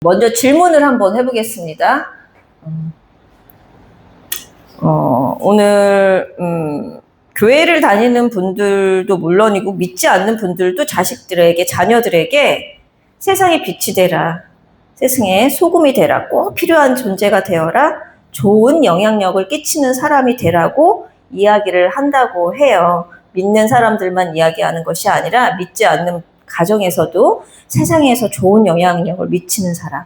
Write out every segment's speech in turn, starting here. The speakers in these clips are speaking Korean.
먼저 질문을 한번 해보겠습니다. 오늘 교회를 다니는 분들도 물론이고 믿지 않는 분들도 자식들에게, 자녀들에게 세상의 빛이 되라, 세상에 소금이 되라, 꼭 필요한 존재가 되어라, 좋은 영향력을 끼치는 사람이 되라고 이야기를 한다고 해요. 믿는 사람들만 이야기하는 것이 아니라 믿지 않는 가정에서도 세상에서 좋은 영향력을 미치는 사람,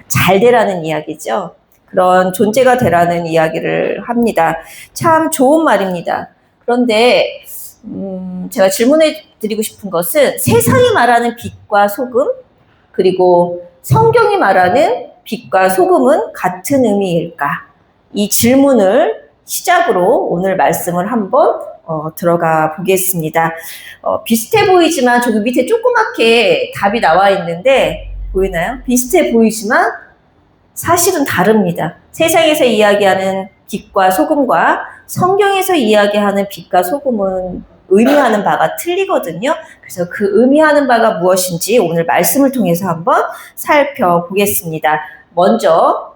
잘 되라는 이야기죠. 그런 존재가 되라는 이야기를 합니다. 참 좋은 말입니다. 그런데 제가 질문해 드리고 싶은 것은 세상이 말하는 빛과 소금, 그리고 성경이 말하는 빛과 소금은 같은 의미일까? 이 질문을 시작으로 오늘 말씀을 한번 들어가 보겠습니다. 비슷해 보이지만 저기 밑에 조그맣게 답이 나와 있는데 보이나요? 비슷해 보이지만 사실은 다릅니다. 세상에서 이야기하는 빛과 소금과 성경에서 이야기하는 빛과 소금은 의미하는 바가 틀리거든요. 그래서 그 의미하는 바가 무엇인지 오늘 말씀을 통해서 한번 살펴보겠습니다. 먼저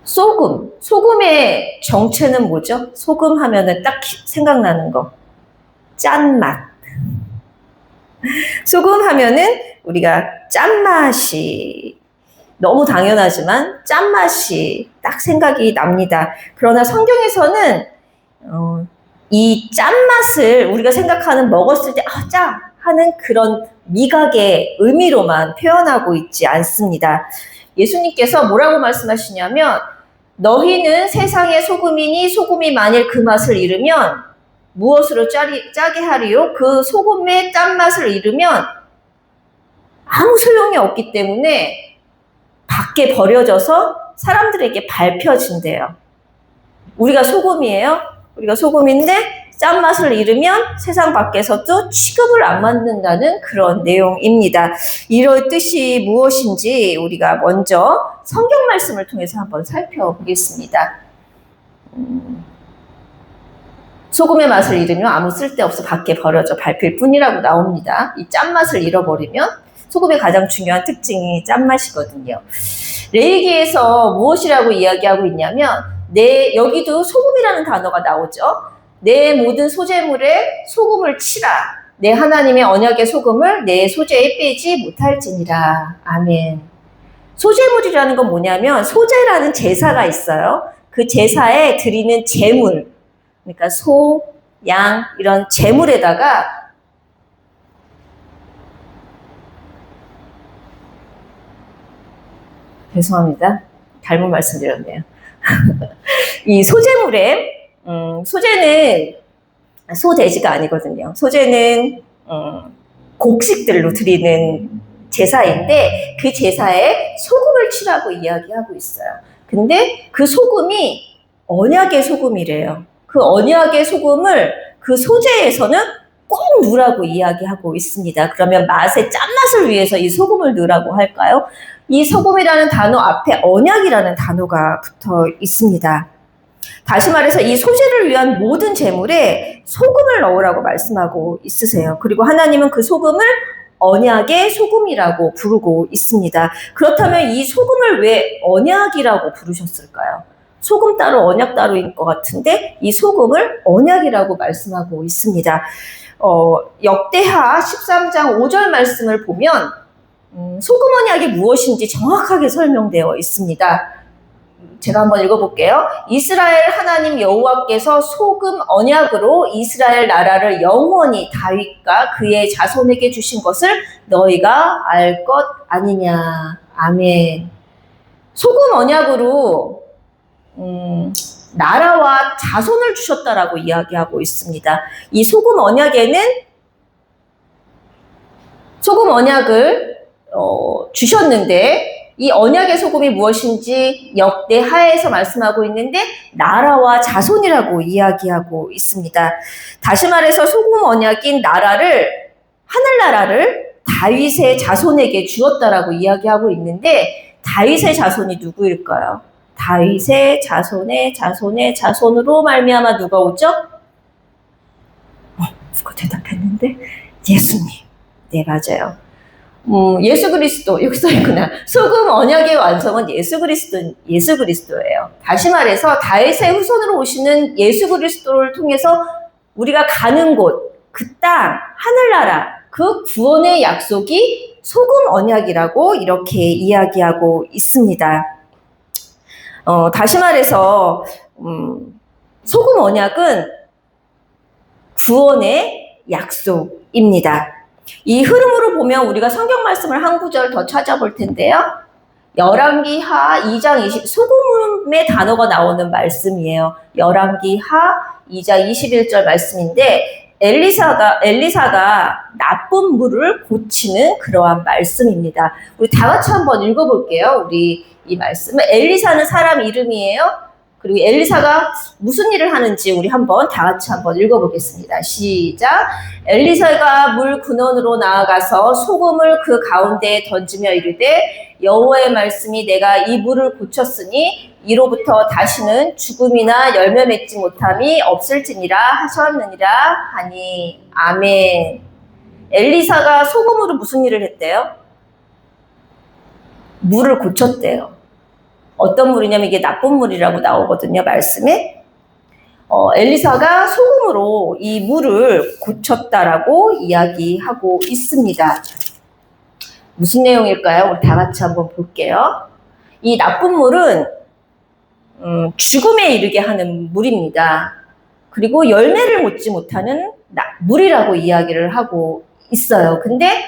소금. 소금의 정체는 뭐죠? 소금 하면은 딱 생각나는 거. 짠맛. 소금 하면은 우리가 짠맛이 너무 당연하지만 짠맛이 딱 생각이 납니다. 그러나 성경에서는 이 짠맛을 우리가 생각하는 먹었을 때 짜! 하는 그런 미각의 의미로만 표현하고 있지 않습니다. 예수님께서 뭐라고 말씀하시냐면 너희는 세상의 소금이니 소금이 만일 그 맛을 잃으면 무엇으로 짜게 하리요? 그 소금의 짠맛을 잃으면 아무 소용이 없기 때문에 밖에 버려져서 사람들에게 밟혀진대요. 우리가 소금이에요. 우리가 소금인데 짠맛을 잃으면 세상 밖에서도 취급을 안 받는다는 그런 내용입니다. 이럴 뜻이 무엇인지 우리가 먼저 성경 말씀을 통해서 한번 살펴보겠습니다. 소금의 맛을 잃으면 아무 쓸데없어 밖에 버려져 밟힐 뿐이라고 나옵니다. 이 짠맛을 잃어버리면 소금의 가장 중요한 특징이 짠맛이거든요. 레위기에서 무엇이라고 이야기하고 있냐면 여기도 소금이라는 단어가 나오죠. 내 모든 소재물에 소금을 치라. 내 하나님의 언약의 소금을 내 소재에 빼지 못할지니라. 아멘. 소재물이라는 건 뭐냐면 소재라는 제사가 있어요. 그 제사에 드리는 제물, 그러니까 소, 양 이런 제물에다가 죄송합니다. 잘못 말씀드렸네요. 이 소재물에 소재는 소돼지가 아니거든요. 소재는 곡식들로 드리는 제사인데 그 제사에 소금을 치라고 이야기하고 있어요. 근데 그 소금이 언약의 소금이래요. 그 언약의 소금을 그 소재에서는 꼭 넣으라고 이야기하고 있습니다. 그러면 맛의 짠맛을 위해서 이 소금을 넣으라고 할까요? 이 소금이라는 단어 앞에 언약이라는 단어가 붙어 있습니다. 다시 말해서 이 소재를 위한 모든 제물에 소금을 넣으라고 말씀하고 있으세요. 그리고 하나님은 그 소금을 언약의 소금이라고 부르고 있습니다. 그렇다면 이 소금을 왜 언약이라고 부르셨을까요? 소금 따로 언약 따로인 것 같은데 이 소금을 언약이라고 말씀하고 있습니다. 역대하 13장 5절 말씀을 보면 소금 언약이 무엇인지 정확하게 설명되어 있습니다. 제가 한번 읽어볼게요. 이스라엘 하나님 여호와께서 소금 언약으로 이스라엘 나라를 영원히 다윗과 그의 자손에게 주신 것을 너희가 알 것 아니냐. 아멘. 소금 언약으로 나라와 자손을 주셨다라고 이야기하고 있습니다. 이 소금 언약을 주셨는데 이 언약의 소금이 무엇인지 역대하에서 말씀하고 있는데 나라와 자손이라고 이야기하고 있습니다. 다시 말해서 소금 언약인 하늘나라를 다윗의 자손에게 주었다라고 이야기하고 있는데 다윗의 자손이 누구일까요? 다윗의 자손의 자손으로 말미암아 누가 오죠? 누가 대답했는데 예수님. 네, 맞아요. 예수 그리스도, 여기 써있구나. 소금 언약의 완성은 예수 그리스도예요. 다시 말해서 다윗의 후손으로 오시는 예수 그리스도를 통해서 우리가 가는 곳, 그 땅, 하늘나라, 그 구원의 약속이 소금 언약이라고 이렇게 이야기하고 있습니다. 다시 말해서 소금 언약은 구원의 약속입니다. 이 흐름으로 보면 우리가 성경 말씀을 한 구절 더 찾아볼 텐데요. 열왕기하 2장 20, 소금의 단어가 나오는 말씀이에요. 열왕기하 2장 21절 말씀인데 엘리사가 나쁜 물을 고치는 그러한 말씀입니다. 우리 다 같이 한번 읽어볼게요. 우리 이 말씀은 엘리사는 사람 이름이에요. 그리고 엘리사가 무슨 일을 하는지 우리 다 같이 한번 읽어보겠습니다. 시작. 엘리사가 물 근원으로 나아가서 소금을 그 가운데에 던지며 이르되 여호와의 말씀이 내가 이 물을 고쳤으니 이로부터 다시는 죽음이나 열매 맺지 못함이 없을지니라 하셨느니라 하니. 아멘. 엘리사가 소금으로 무슨 일을 했대요? 물을 고쳤대요. 어떤 물이냐면 이게 나쁜 물이라고 나오거든요, 말씀에. 엘리사가 소금으로 이 물을 고쳤다라고 이야기하고 있습니다. 무슨 내용일까요? 우리 다 같이 한번 볼게요. 이 나쁜 물은 죽음에 이르게 하는 물입니다. 그리고 열매를 맺지 못하는 물이라고 이야기를 하고 있어요. 근데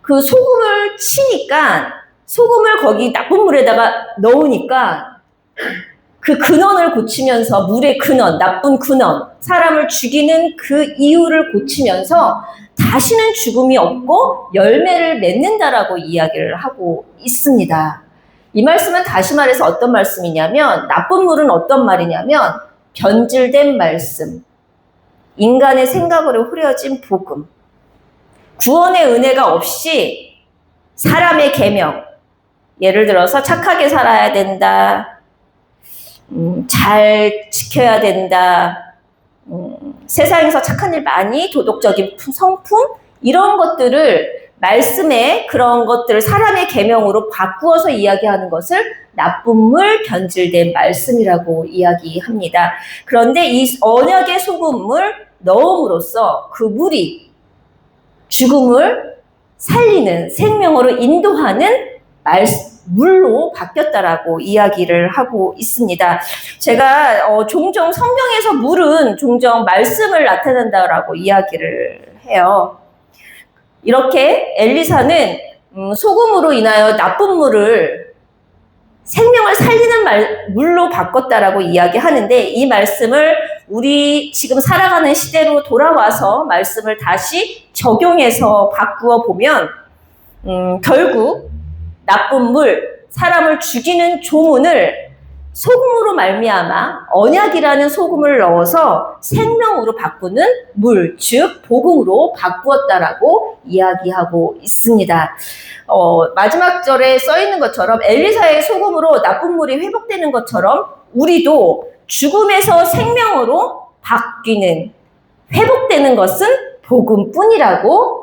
그 소금을 치니까 소금을 거기 나쁜 물에다가 넣으니까 그 근원을 고치면서 물의 근원, 나쁜 근원, 사람을 죽이는 그 이유를 고치면서 다시는 죽음이 없고 열매를 맺는다라고 이야기를 하고 있습니다. 이 말씀은 다시 말해서 어떤 말씀이냐면 나쁜 물은 어떤 말이냐면 변질된 말씀, 인간의 생각으로 흐려진 복음, 구원의 은혜가 없이 사람의 계명, 예를 들어서 착하게 살아야 된다, 잘 지켜야 된다, 세상에서 착한 일 많이, 도덕적인 성품, 이런 것들을 말씀에 그런 것들을 사람의 계명으로 바꾸어서 이야기하는 것을 나쁜 물, 변질된 말씀이라고 이야기합니다. 그런데 이 언약의 소금을 넣음으로써 그 물이 죽음을 살리는, 생명으로 인도하는 물로 바뀌었다라고 이야기를 하고 있습니다. 제가 종종 성경에서 물은 종종 말씀을 나타낸다라고 이야기를 해요. 이렇게 엘리사는 소금으로 인하여 나쁜 물을 생명을 살리는 물로 바꿨다라고 이야기하는데 이 말씀을 우리 지금 살아가는 시대로 돌아와서 말씀을 다시 적용해서 바꾸어 보면 결국 나쁜 물, 사람을 죽이는 조문을 소금으로 말미암아 언약이라는 소금을 넣어서 생명으로 바꾸는 물, 즉 복음으로 바꾸었다라고 이야기하고 있습니다. 마지막 절에 써 있는 것처럼 엘리사의 소금으로 나쁜 물이 회복되는 것처럼 우리도 죽음에서 생명으로 바뀌는, 회복되는 것은 복음뿐이라고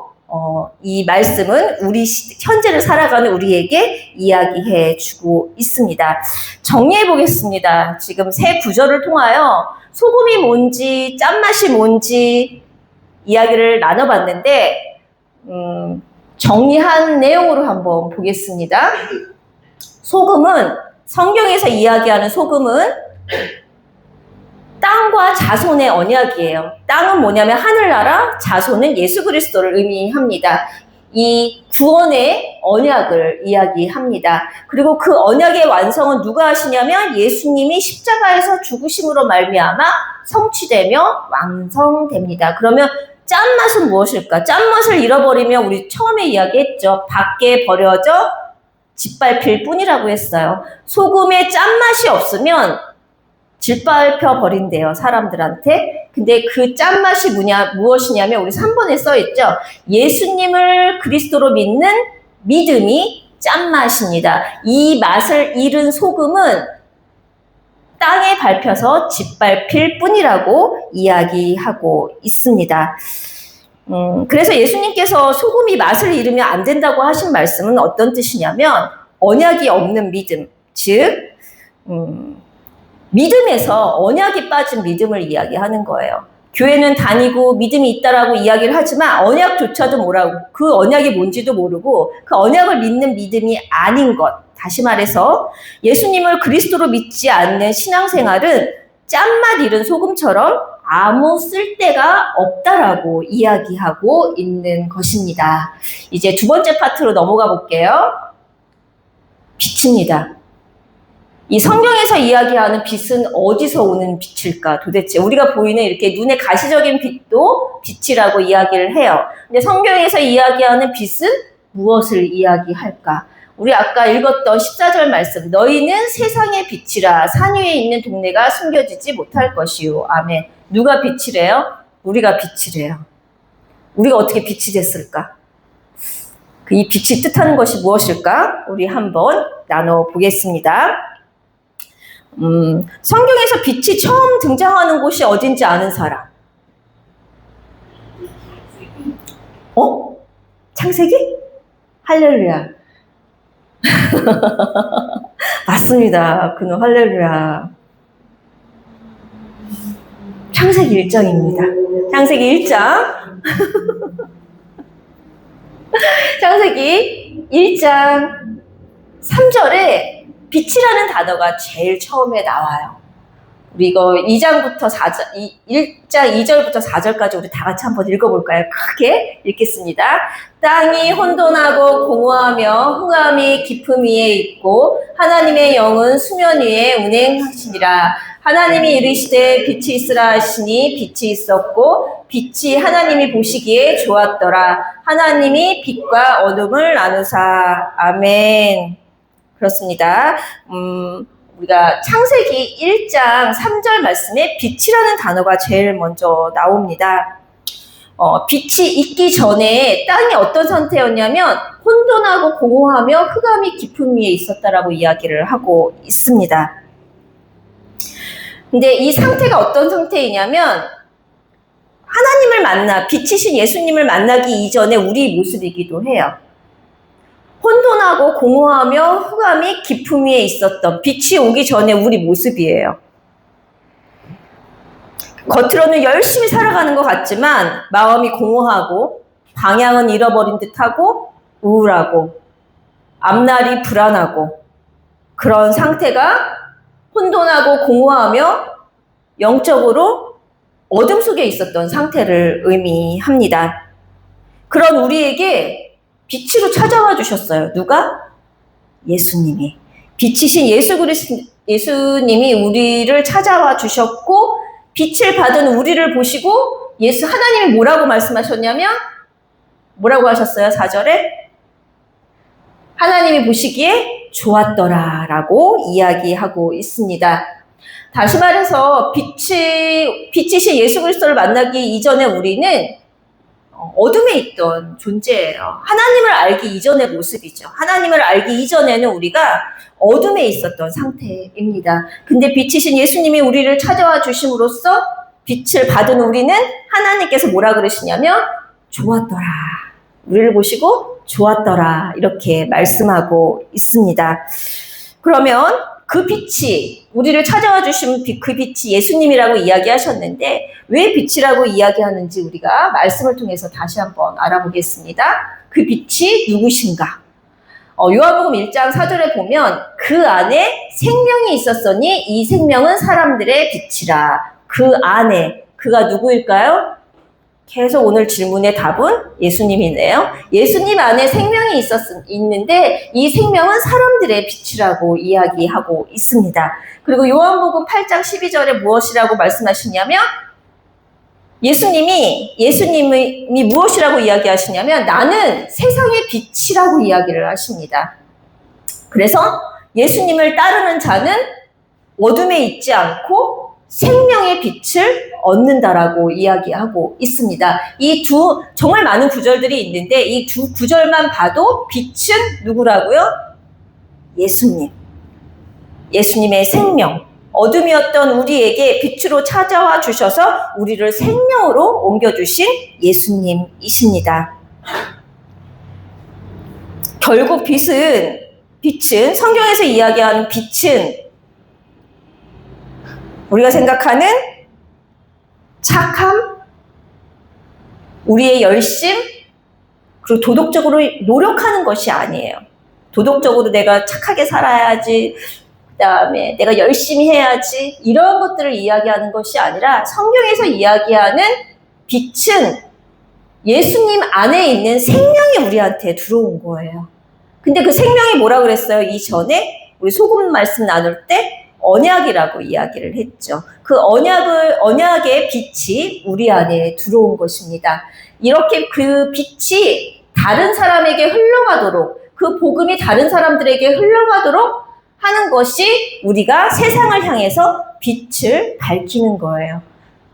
이 말씀은 우리 현재를 살아가는 우리에게 이야기해 주고 있습니다. 정리해 보겠습니다. 지금 세 구절을 통하여 소금이 뭔지 짠맛이 뭔지 이야기를 나눠봤는데 정리한 내용으로 한번 보겠습니다. 소금은, 성경에서 이야기하는 소금은 땅과 자손의 언약이에요. 땅은 뭐냐면 하늘나라, 자손은 예수 그리스도를 의미합니다. 이 구원의 언약을 이야기합니다. 그리고 그 언약의 완성은 누가 하시냐면 예수님이 십자가에서 죽으심으로 말미암아 성취되며 완성됩니다. 그러면 짠맛은 무엇일까? 짠맛을 잃어버리면 우리 처음에 이야기했죠. 밖에 버려져 짓밟힐 뿐이라고 했어요. 소금에 짠맛이 없으면 짓밟혀 버린대요, 사람들한테. 근데 그 짠맛이 무엇이냐면 우리 3번에 써있죠. 예수님을 그리스도로 믿는 믿음이 짠맛입니다. 이 맛을 잃은 소금은 땅에 밟혀서 짓밟힐 뿐이라고 이야기하고 있습니다. 그래서 예수님께서 소금이 맛을 잃으면 안 된다고 하신 말씀은 어떤 뜻이냐면 언약이 없는 믿음, 즉 믿음에서 언약이 빠진 믿음을 이야기하는 거예요. 교회는 다니고 믿음이 있다라고 이야기를 하지만 언약조차도 뭐라고, 그 언약이 뭔지도 모르고 그 언약을 믿는 믿음이 아닌 것. 다시 말해서 예수님을 그리스도로 믿지 않는 신앙생활은 짠맛 잃은 소금처럼 아무 쓸데가 없다라고 이야기하고 있는 것입니다. 이제 두 번째 파트로 넘어가 볼게요. 빛입니다. 이 성경에서 이야기하는 빛은 어디서 오는 빛일까? 도대체 우리가 보이는 이렇게 눈에 가시적인 빛도 빛이라고 이야기를 해요. 근데 성경에서 이야기하는 빛은 무엇을 이야기할까? 우리 아까 읽었던 14절 말씀, 너희는 세상의 빛이라 산 위에 있는 동네가 숨겨지지 못할 것이요. 아멘. 누가 빛이래요? 우리가 빛이래요. 우리가 어떻게 빛이 됐을까? 이 빛이 뜻하는 것이 무엇일까? 우리 한번 나눠보겠습니다. 성경에서 빛이 처음 등장하는 곳이 어딘지 아는 사람? 창세기? 할렐루야. 맞습니다. 그는 할렐루야. 창세기 1장입니다. 창세기 1장. 창세기 1장 3절에 빛이라는 단어가 제일 처음에 나와요. 우리 이거 2장부터 4절, 1장 2절부터 4절까지 우리 다 같이 한번 읽어볼까요? 크게 읽겠습니다. 땅이 혼돈하고 공허하며 흑암이 깊음 위에 있고 하나님의 영은 수면 위에 운행하시니라. 하나님이 이르시되 빛이 있으라 하시니 빛이 있었고 빛이 하나님이 보시기에 좋았더라. 하나님이 빛과 어둠을 나누사. 아멘. 그렇습니다. 우리가 창세기 1장 3절 말씀에 빛이라는 단어가 제일 먼저 나옵니다. 빛이 있기 전에 땅이 어떤 상태였냐면 혼돈하고 공허하며 흑암이 깊음 위에 있었다라고 이야기를 하고 있습니다. 근데 이 상태가 어떤 상태이냐면 하나님을 만나 빛이신 예수님을 만나기 이전에 우리 모습이기도 해요. 혼돈하고 공허하며 흑암이 깊음 위에 있었던 빛이 오기 전에 우리 모습이에요. 겉으로는 열심히 살아가는 것 같지만 마음이 공허하고 방향은 잃어버린 듯하고 우울하고 앞날이 불안하고 그런 상태가 혼돈하고 공허하며 영적으로 어둠 속에 있었던 상태를 의미합니다. 그런 우리에게 빛으로 찾아와 주셨어요. 누가? 예수님이. 빛이신 예수님이 우리를 찾아와 주셨고 빛을 받은 우리를 보시고 하나님이 뭐라고 말씀하셨냐면 뭐라고 하셨어요? 4절에 하나님이 보시기에 좋았더라 라고 이야기하고 있습니다. 다시 말해서 빛이신 예수 그리스도를 만나기 이전에 우리는 어둠에 있던 존재예요. 하나님을 알기 이전의 모습이죠. 하나님을 알기 이전에는 우리가 어둠에 있었던 상태입니다. 근데 빛이신 예수님이 우리를 찾아와 주심으로써 빛을 받은 우리는 하나님께서 뭐라 그러시냐면 좋았더라. 우리를 보시고 좋았더라. 이렇게 말씀하고 있습니다. 그러면 그 빛이 우리를 찾아와 주신 그 빛이 예수님이라고 이야기하셨는데 왜 빛이라고 이야기하는지 우리가 말씀을 통해서 다시 한번 알아보겠습니다. 그 빛이 누구신가? 요한복음 1장 4절에 보면 그 안에 생명이 있었으니 이 생명은 사람들의 빛이라. 그 안에 그가 누구일까요? 계속 오늘 질문의 답은 예수님이네요. 예수님 안에 생명이 있는데 이 생명은 사람들의 빛이라고 이야기하고 있습니다. 그리고 요한복음 8장 12절에 무엇이라고 말씀하시냐면 예수님이 무엇이라고 이야기하시냐면 나는 세상의 빛이라고 이야기를 하십니다. 그래서 예수님을 따르는 자는 어둠에 있지 않고 생명의 빛을 얻는다라고 이야기하고 있습니다. 이 정말 많은 구절들이 있는데 이 두 구절만 봐도 빛은 누구라고요? 예수님. 예수님의 생명. 어둠이었던 우리에게 빛으로 찾아와 주셔서 우리를 생명으로 옮겨주신 예수님이십니다. 결국 빛은 성경에서 이야기하는 빛은 우리가 생각하는 착함, 우리의 열심, 그리고 도덕적으로 노력하는 것이 아니에요. 도덕적으로 내가 착하게 살아야지, 그다음에 내가 열심히 해야지, 이런 것들을 이야기하는 것이 아니라 성경에서 이야기하는 빛은 예수님 안에 있는 생명이 우리한테 들어온 거예요. 근데 그 생명이 뭐라 그랬어요? 이전에 우리 소금 말씀 나눌 때 언약이라고 이야기를 했죠. 그 언약의 빛이 우리 안에 들어온 것입니다. 이렇게 그 빛이 다른 사람에게 흘러가도록, 그 복음이 다른 사람들에게 흘러가도록 하는 것이 우리가 세상을 향해서 빛을 밝히는 거예요.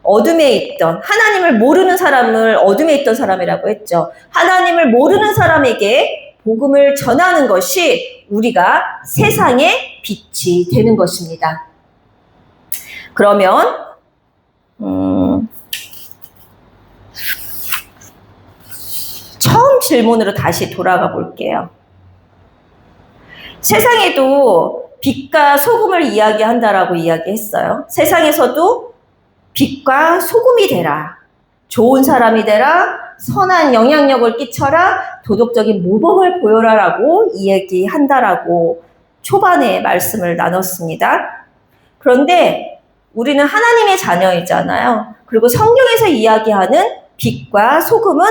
어둠에 있던, 하나님을 모르는 사람을 어둠에 있던 사람이라고 했죠. 하나님을 모르는 사람에게 복음을 전하는 것이 우리가 세상의 빛이 되는 것입니다. 그러면 처음 질문으로 다시 돌아가 볼게요. 세상에도 빛과 소금을 이야기한다라고 이야기했어요. 세상에서도 빛과 소금이 되라. 좋은 사람이 되라. 선한 영향력을 끼쳐라. 도덕적인 모범을 보여라라고 이야기한다라고 초반에 말씀을 나눴습니다. 그런데 우리는 하나님의 자녀이잖아요. 그리고 성경에서 이야기하는 빛과 소금은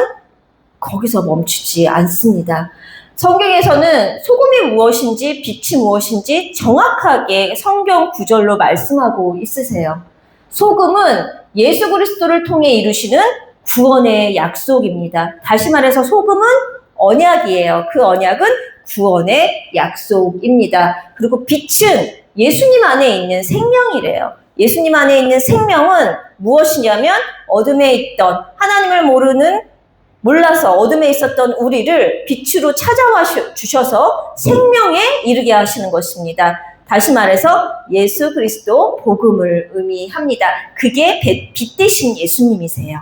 거기서 멈추지 않습니다. 성경에서는 소금이 무엇인지 빛이 무엇인지 정확하게 성경 구절로 말씀하고 있으세요. 소금은 예수 그리스도를 통해 이루시는 구원의 약속입니다. 다시 말해서 소금은 언약이에요. 그 언약은 구원의 약속입니다. 그리고 빛은 예수님 안에 있는 생명이래요. 예수님 안에 있는 생명은 무엇이냐면 어둠에 있던, 하나님을 몰라서 어둠에 있었던 우리를 빛으로 찾아와 주셔서 생명에 이르게 하시는 것입니다. 다시 말해서 예수 그리스도 복음을 의미합니다. 그게 빛 대신 예수님이세요.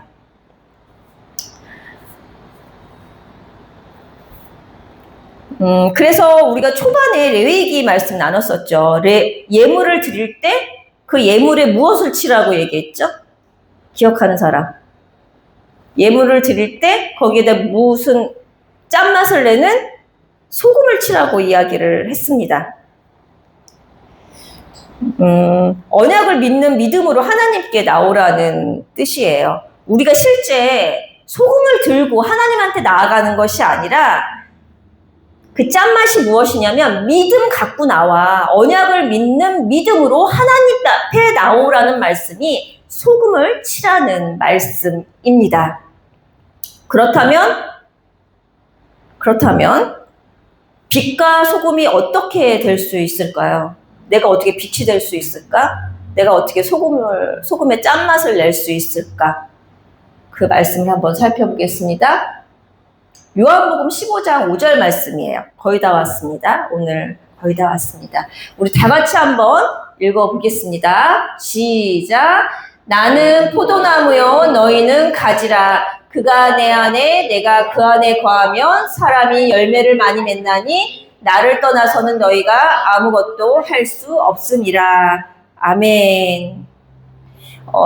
그래서 우리가 초반에 레위기 말씀 나눴었죠. 예물을 드릴 때 그 예물에 무엇을 치라고 얘기했죠? 기억하는 사람. 예물을 드릴 때 거기에다 무슨 짠맛을 내는 소금을 치라고 이야기를 했습니다. 언약을 믿는 믿음으로 하나님께 나오라는 뜻이에요. 우리가 실제 소금을 들고 하나님한테 나아가는 것이 아니라 그 짠맛이 무엇이냐면 믿음 갖고 나와. 언약을 믿는 믿음으로 하나님 앞에 나오라는 말씀이 소금을 치라는 말씀입니다. 그렇다면 빛과 소금이 어떻게 될 수 있을까요? 내가 어떻게 빛이 될 수 있을까? 내가 어떻게 소금의 짠맛을 낼 수 있을까? 그 말씀을 한번 살펴보겠습니다. 요한복음 15장 5절 말씀이에요. 거의 다 왔습니다. 오늘 거의 다 왔습니다. 우리 다 같이 한번 읽어보겠습니다. 시작. 나는 포도나무요 너희는 가지라. 그가 내 안에 내가 그 안에 거하면 사람이 열매를 많이 맺나니 나를 떠나서는 너희가 아무것도 할 수 없음이라. 아멘.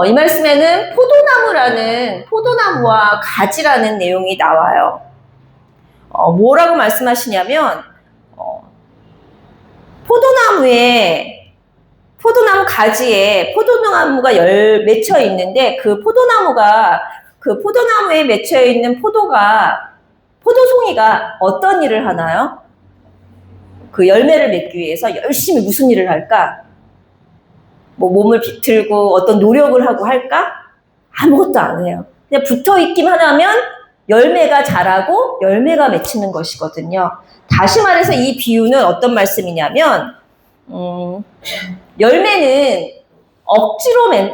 이 말씀에는 포도나무와 가지라는 내용이 나와요. 뭐라고 말씀하시냐면 포도나무 가지에 포도나무가 맺혀 있는데 그 포도나무에 맺혀 있는 포도송이가 어떤 일을 하나요? 그 열매를 맺기 위해서 열심히 무슨 일을 할까? 몸을 비틀고 어떤 노력을 하고 할까? 아무것도 안 해요. 그냥 붙어 있기만 하면 열매가 자라고 열매가 맺히는 것이거든요. 다시 말해서 이 비유는 어떤 말씀이냐면 열매는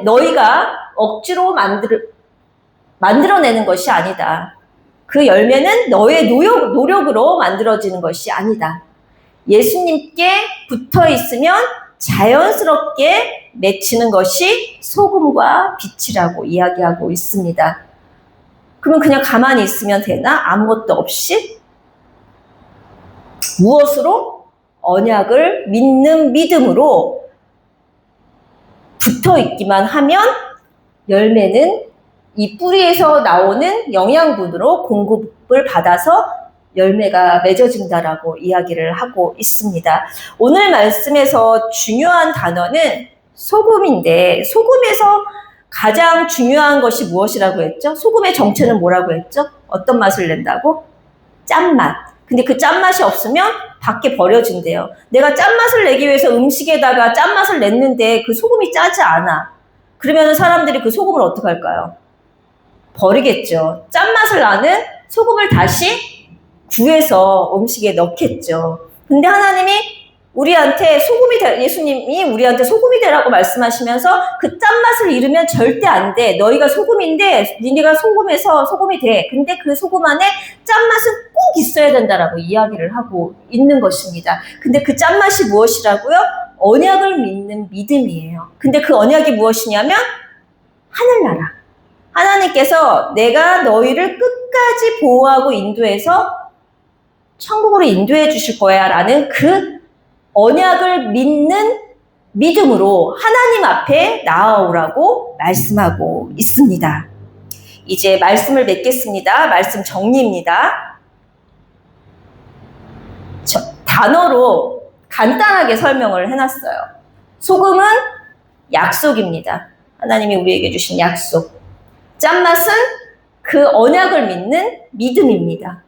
너희가 억지로 만들어내는 것이 아니다. 그 열매는 너의 노력으로 만들어지는 것이 아니다. 예수님께 붙어 있으면 자연스럽게 맺히는 것이 소금과 빛이라고 이야기하고 있습니다. 그러면 그냥 가만히 있으면 되나? 아무것도 없이? 무엇으로? 언약을 믿는 믿음으로 붙어 있기만 하면 열매는 이 뿌리에서 나오는 영양분으로 공급을 받아서 열매가 맺어진다라고 이야기를 하고 있습니다. 오늘 말씀에서 중요한 단어는 소금인데, 소금에서 가장 중요한 것이 무엇이라고 했죠? 소금의 정체는 뭐라고 했죠? 어떤 맛을 낸다고? 짠맛. 근데 그 짠맛이 없으면 밖에 버려진대요. 내가 짠맛을 내기 위해서 음식에다가 짠맛을 냈는데 그 소금이 짜지 않아. 그러면 사람들이 그 소금을 어떻게 할까요? 버리겠죠. 짠맛을 나는 소금을 다시 구해서 음식에 넣겠죠. 근데 하나님이 우리한테 예수님이 우리한테 소금이 되라고 말씀하시면서 그 짠맛을 잃으면 절대 안 돼. 너희가 소금인데, 니네가 소금에서 소금이 돼. 근데 그 소금 안에 짠맛은 꼭 있어야 된다라고 이야기를 하고 있는 것입니다. 근데 그 짠맛이 무엇이라고요? 언약을 믿는 믿음이에요. 근데 그 언약이 무엇이냐면, 하늘나라. 하나님께서 내가 너희를 끝까지 보호하고 인도해서 천국으로 인도해 주실 거야 라는 그 언약을 믿는 믿음으로 하나님 앞에 나아오라고 말씀하고 있습니다. 이제 말씀을 맺겠습니다. 말씀 정리입니다. 단어로 간단하게 설명을 해놨어요. 소금은 약속입니다. 하나님이 우리에게 주신 약속. 짠맛은 그 언약을 믿는 믿음입니다.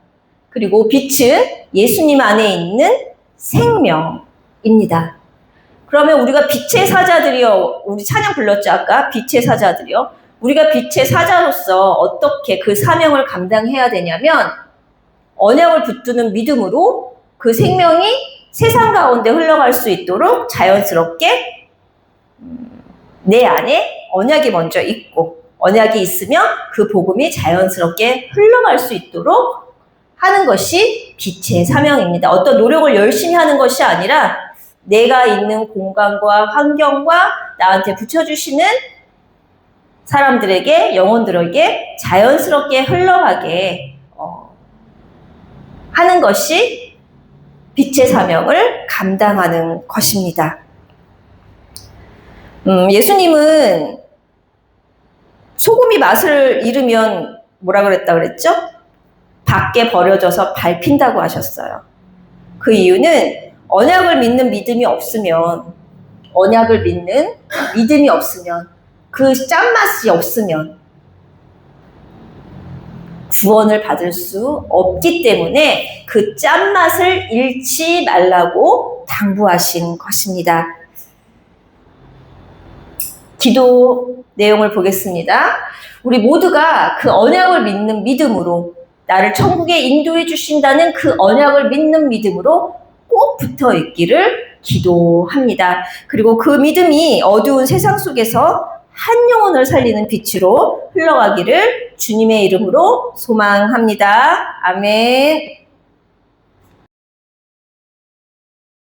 그리고 빛은 예수님 안에 있는 생명입니다. 그러면 우리가 빛의 사자들이요, 우리 찬양 불렀죠 아까? 빛의 사자들이요. 우리가 빛의 사자로서 어떻게 그 사명을 감당해야 되냐면 언약을 붙드는 믿음으로 그 생명이 세상 가운데 흘러갈 수 있도록 자연스럽게 내 안에 언약이 먼저 있고 언약이 있으면 그 복음이 자연스럽게 흘러갈 수 있도록 하는 것이 빛의 사명입니다. 어떤 노력을 열심히 하는 것이 아니라 내가 있는 공간과 환경과 나한테 붙여주시는 사람들에게, 영혼들에게 자연스럽게 흘러가게 하는 것이 빛의 사명을 감당하는 것입니다. 예수님은 소금이 맛을 잃으면 뭐라 그랬다 그랬죠? 밖에 버려져서 밟힌다고 하셨어요. 그 이유는 언약을 믿는 믿음이 없으면, 그 짠맛이 없으면 구원을 받을 수 없기 때문에 그 짠맛을 잃지 말라고 당부하신 것입니다. 기도 내용을 보겠습니다. 우리 모두가 그 언약을 믿는 믿음으로 나를 천국에 인도해 주신다는 그 언약을 믿는 믿음으로 꼭 붙어 있기를 기도합니다. 그리고 그 믿음이 어두운 세상 속에서 한 영혼을 살리는 빛으로 흘러가기를 주님의 이름으로 소망합니다. 아멘.